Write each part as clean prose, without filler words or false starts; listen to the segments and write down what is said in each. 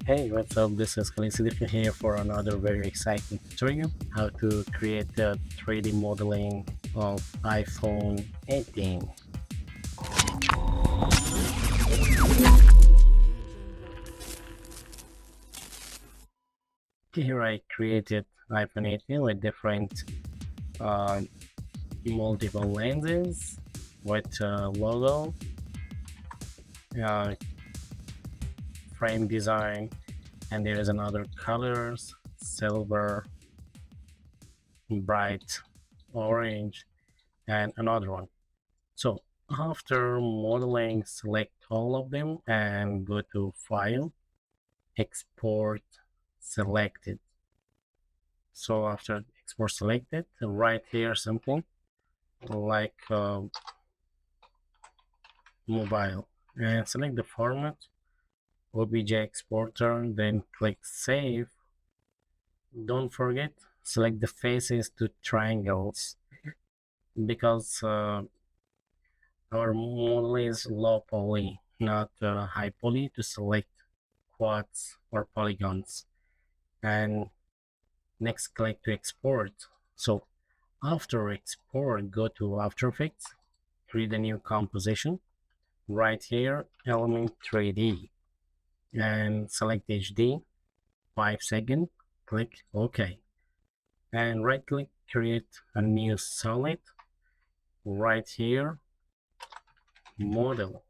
Hey, what's up? This is Khalil Sediqi here for another very exciting tutorial how to create the 3D modeling of iPhone 18. Here I created iPhone 18 with different uh, multiple lenses with logo, uh, frame design, and there is another colors, silver, bright orange, and another one. So after modeling, select all of them and go to File, Export Selected. So after export selected, right here something like mobile and select the format, OBJ exporter, then click Save. Don't forget, select the faces to triangles because our model is low poly, not high poly to select quads or polygons. And next click to export. So after export, go to After Effects, create a new composition. Right here, element 3D and select HD, 5 second, click OK. And right click, create a new solid. Right here, model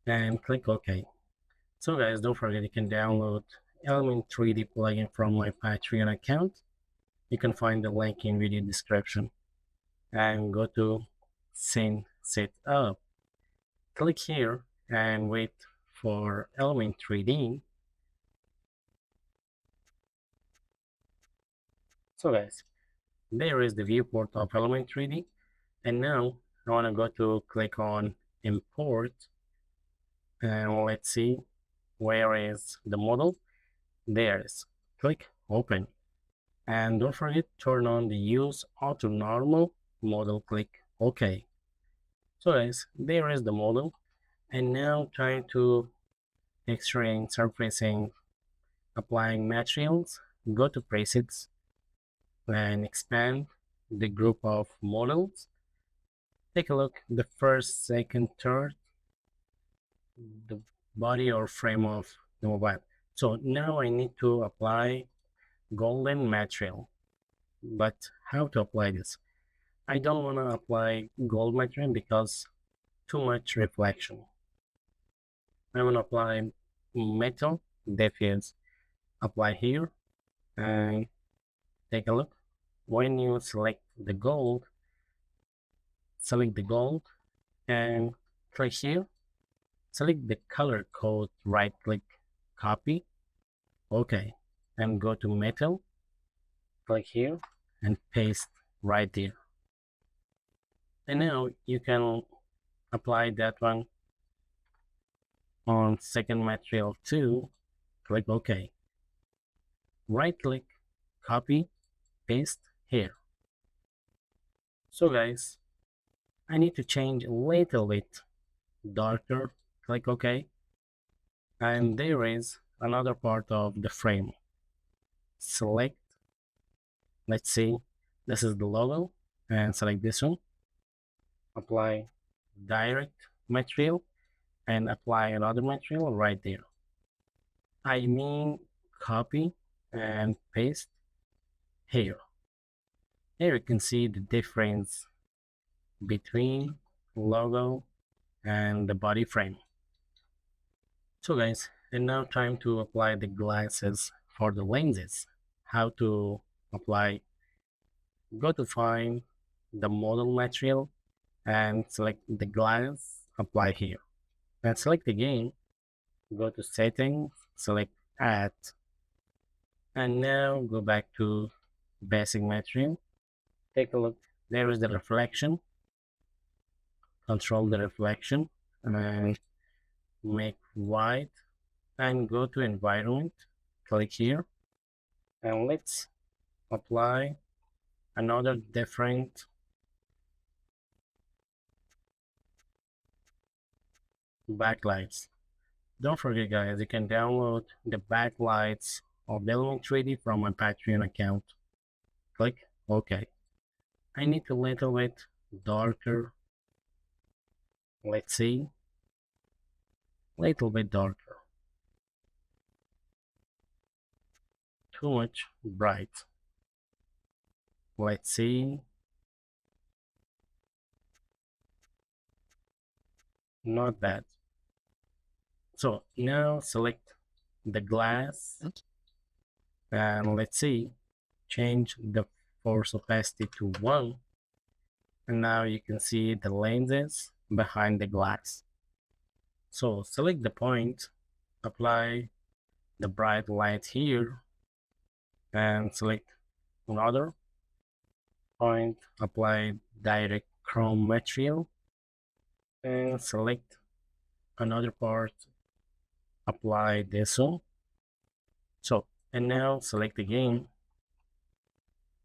and click OK. So guys, don't forget you can download Element 3D plugin from my Patreon account. You can find the link in video description and go to Scene Setup. Click here and wait for Element 3D. So guys, there is the viewport of Element 3D. And now I want to go to click on Import and let's see where is the model. There is. Click Open. And don't forget turn on the use auto normal model, click OK. So guys, there is the model. And now trying to extruding, surfacing, applying materials, go to presets and expand the group of models. Take a look, the first, second, third, the body or frame of the mobile. So now I need to apply golden material. But how to apply this? I don't want to apply gold material because too much reflection. I want to apply metal diffuse. Apply here and take a look. When you select the gold and click here. Select the color code, right click, copy, OK, and go to metal, click here and paste right there. And now you can apply that one on second material too, click OK. Right click, copy, paste here. So guys, I need to change a little bit darker, click OK. And there is another part of the frame. Select, let's see, this is the logo, and select this one. Apply direct material and apply another material right there. I mean copy and paste here. Here you can see the difference between logo and the body frame. So guys, and now time to apply the glasses for the lenses. How to apply? Go to find the model material and select the glass, apply here. And select again, go to settings, select add. And now go back to basic material. Take a look, there is the reflection. Control the reflection and make white and go to environment, click here and let's apply another different backlights. Don't forget guys, you can download the backlights of Element 3D from my Patreon account. Click OK. I need a little bit darker. Let's see. Little bit darker. Too much bright. Let's see. Not bad. So now select the glass and let's see. Change the force opacity to 1. And now you can see the lenses behind the glass. So select the point, apply the bright light here, and select another point, apply direct chrome material, and select another part, apply this one. So, and now select again.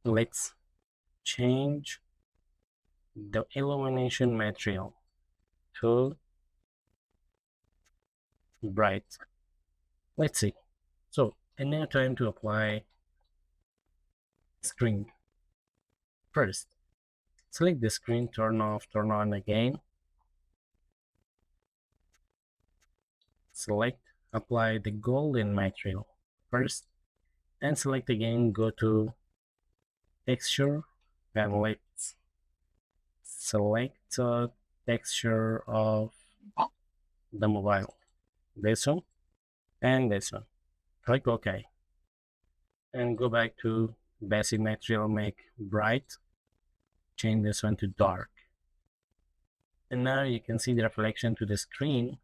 Let's change the illumination material to bright. Let's see. So, and now time to apply screen. First, select the screen, turn off, turn on again. Select, apply the golden material first, and select again, go to texture, and let's select texture of the mobile. This one and this one. Click OK. And go back to basic material, make bright. Change this one to dark. And now you can see the reflection to the screen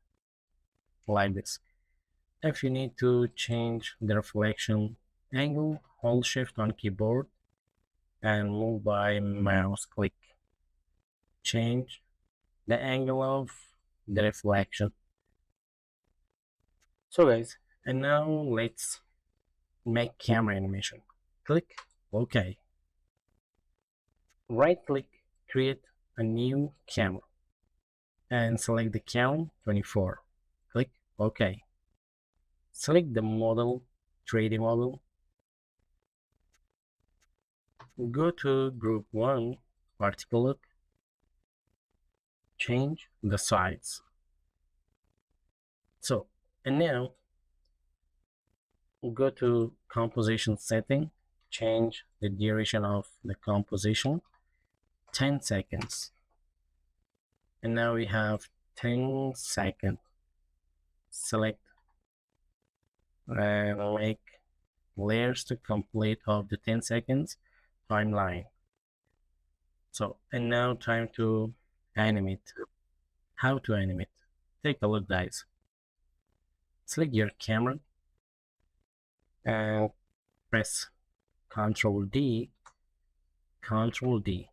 like this. If you need to change the reflection angle, hold shift on keyboard and move by mouse click. Change the angle of the reflection. So guys, and now let's make camera animation. Click OK. Right click, create a new camera and select the count 24. Click OK. Select the model, 3D model. Go to group 1, vertical look. Change the size. So, and now go to composition setting, change the duration of the composition 10 seconds. And now we have 10 seconds. Select and make layers to complete of the 10 seconds timeline. So, and now time to animate. How to animate? Take a look guys. Select your camera and press Ctrl D, Ctrl D.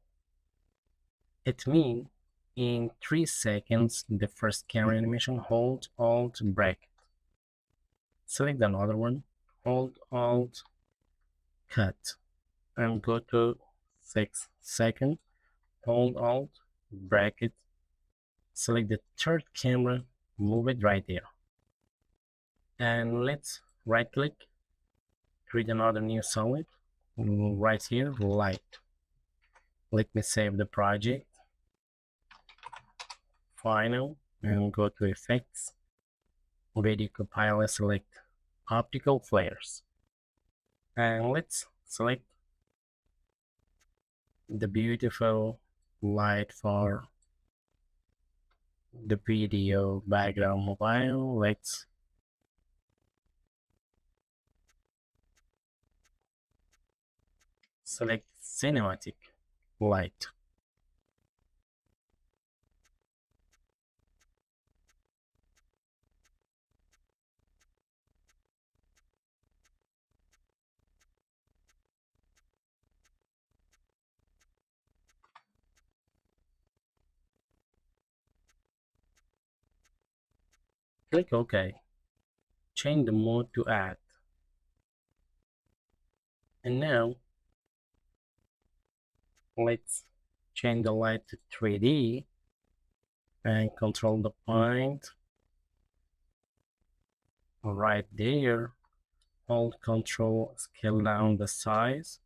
It means in 3 seconds the first camera animation, hold Alt bracket. Select another one, hold Alt cut and go to 6 seconds, hold Alt bracket. Select the third camera, move it right there. And let's right click, create another new solid right here, light. Let me save the project, final, and go to effects, video compiler, select optical flares. And let's select the beautiful light for the video background mobile. Let's select cinematic light. Click OK. Change the mode to add. And now let's change the light to 3D and control the point right there. Hold Control, scale down the size.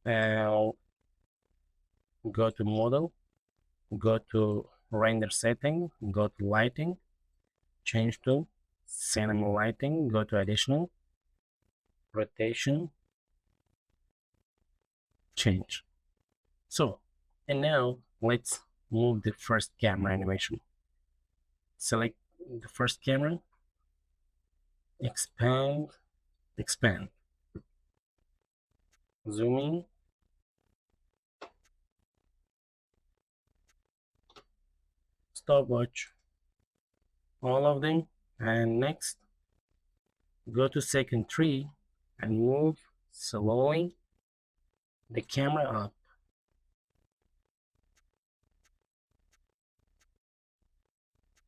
Now go to Model, go to Render Setting, go to Lighting, change to Cinema Lighting, go to Additional, Rotation, change. So, and now let's move the first camera animation. Select the first camera, expand, expand, zoom in, stopwatch, all of them, and next go to second tree and move slowly the camera up.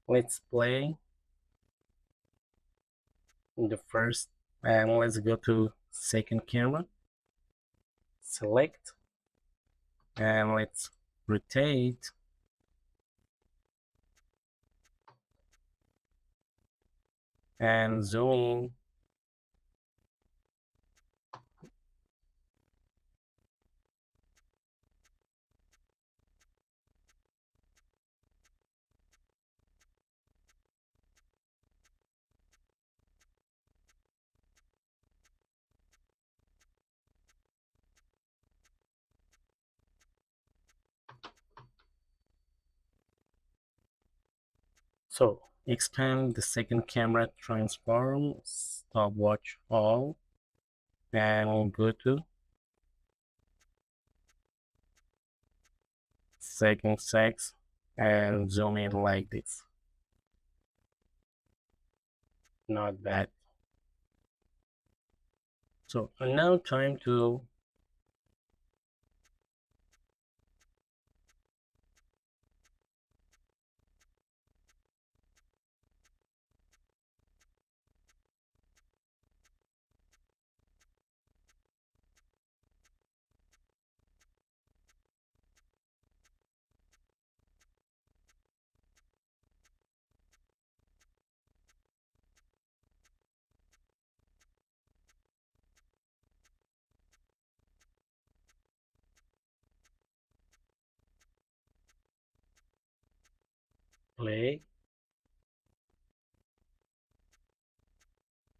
Let's play the first and let's go to second camera, select, and let's rotate and zoom in. So expand the second camera, transform, stopwatch all, and go to second 6 and zoom in like this. Not bad. So now time to play.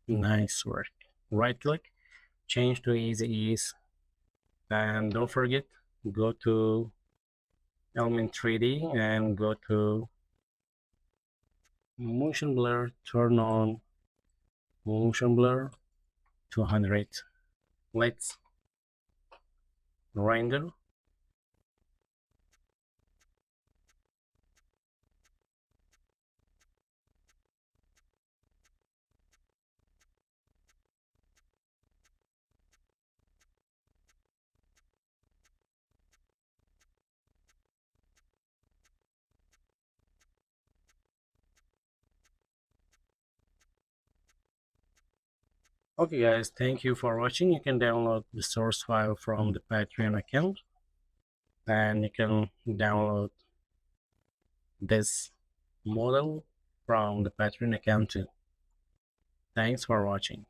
Nice work. Right click, change to easy ease, and don't forget, go to element 3D and go to motion blur, turn on motion blur 200. Let's render. Okay guys, thank you for watching. You can download the source file from the Patreon account and you can download this model from the Patreon account too. Thanks for watching.